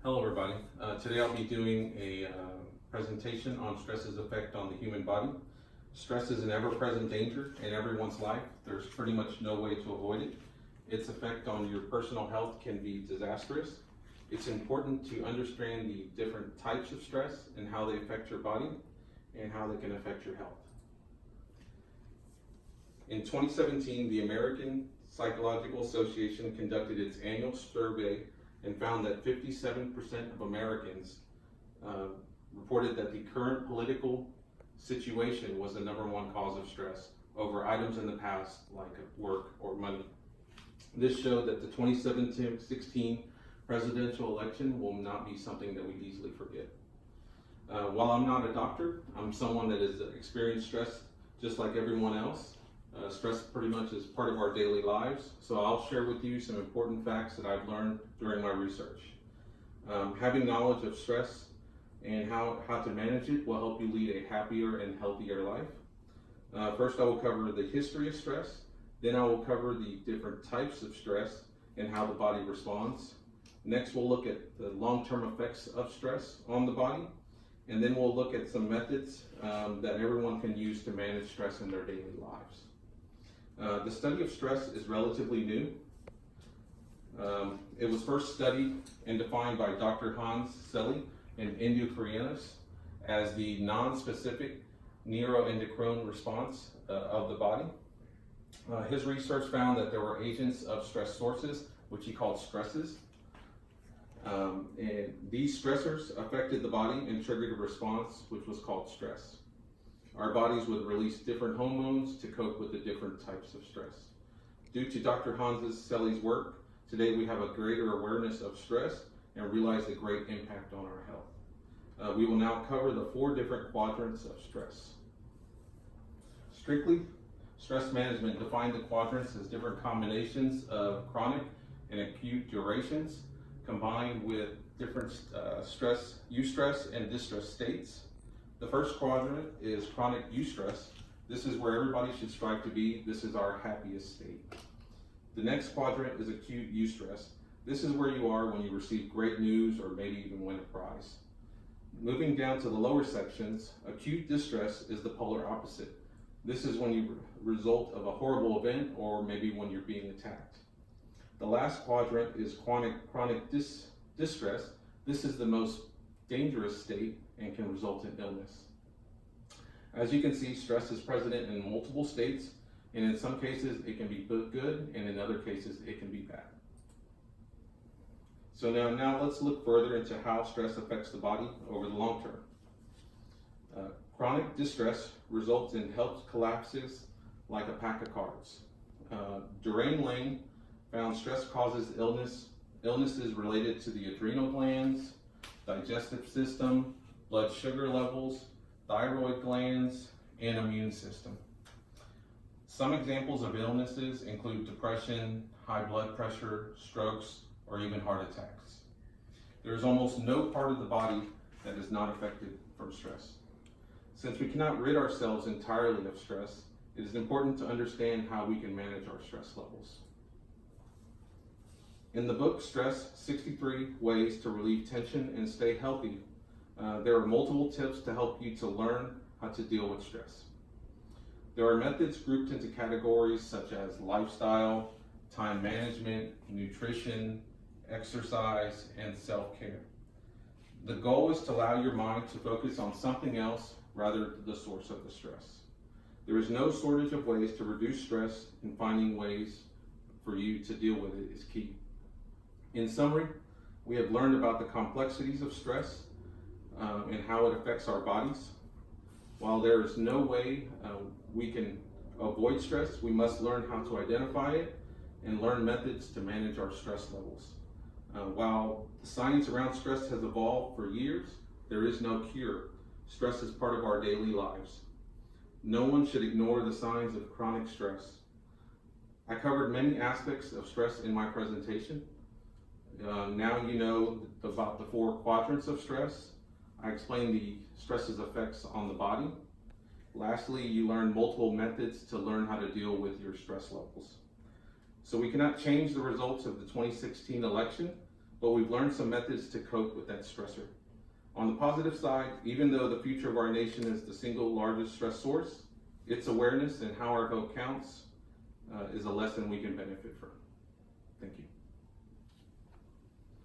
Hello everybody. Today I'll be doing a presentation on stress's effect on the human body. Stress is an ever-present danger in everyone's life. There's pretty much no way to avoid it. Its effect on your personal health can be disastrous. It's important to understand the different types of stress and how they affect your body and how they can affect your health. In 2017, the American Psychological Association conducted its annual survey and found that 57% of Americans reported that the current political situation was the #1 cause of stress over items in the past like work or money. This showed that the 2016 presidential election will not be something that we easily forget. While I'm not a doctor, I'm someone that has experienced stress just like everyone else. Stress pretty much is part of our daily lives, so I'll share with you some important facts that I've learned during my research. Having knowledge of stress and how to manage it will help you lead a happier and healthier life. First, I will cover the history of stress, then I will cover the different types of stress and how the body responds. Next, we'll look at the long-term effects of stress on the body, and then we'll look at some methods that everyone can use to manage stress in their daily lives. The study of stress is relatively new. It was first studied and defined by Dr. Hans Selye and Indu Koreanis as the non-specific neuroendocrine response of the body. His research found that there were agents of stress sources, which he called stresses. And these stressors affected the body and triggered a response, which was called stress. Our bodies would release different hormones to cope with the different types of stress. Due to Dr. Hans Selye's work, today we have a greater awareness of stress and realize the great impact on our health. We will now cover the 4 different quadrants of stress. Strictly, stress management defined the quadrants as different combinations of chronic and acute durations combined with different eustress and distress states. The first quadrant is chronic eustress. This is where everybody should strive to be. This is our happiest state. The next quadrant is acute eustress. This is where you are when you receive great news or maybe even win a prize. Moving down to the lower sections, acute distress is the polar opposite. This is when you result of a horrible event or maybe when you're being attacked. The last quadrant is chronic distress. This is the most dangerous state and can result in illness. As you can see, stress is present in multiple states, and in some cases it can be good, and in other cases it can be bad. So now let's look further into how stress affects the body over the long term. Chronic distress results in health collapses like a pack of cards. Durain Lane found stress causes illnesses related to the adrenal glands, digestive system, blood sugar levels, thyroid glands, and immune system. Some examples of illnesses include depression, high blood pressure, strokes, or even heart attacks. There is almost no part of the body that is not affected from stress. Since we cannot rid ourselves entirely of stress, it is important to understand how we can manage our stress levels. In the book, Stress, 63 Ways to Relieve Tension and Stay Healthy, there are multiple tips to help you to learn how to deal with stress. There are methods grouped into categories such as lifestyle, time management, nutrition, exercise, and self-care. The goal is to allow your mind to focus on something else rather than the source of the stress. There is no shortage of ways to reduce stress, and finding ways for you to deal with it is key. In summary, we have learned about the complexities of stress and how it affects our bodies. While there is no way we can avoid stress, we must learn how to identify it and learn methods to manage our stress levels. While the science around stress has evolved for years, there is no cure. Stress is part of our daily lives. No one should ignore the signs of chronic stress. I covered many aspects of stress in my presentation. Now you know about the 4 quadrants of stress. I explained the stress's effects on the body. Lastly, you learned multiple methods to learn how to deal with your stress levels. So we cannot change the results of the 2016 election, but we've learned some methods to cope with that stressor. On the positive side, even though the future of our nation is the single largest stress source, its awareness and how our vote counts is a lesson we can benefit from.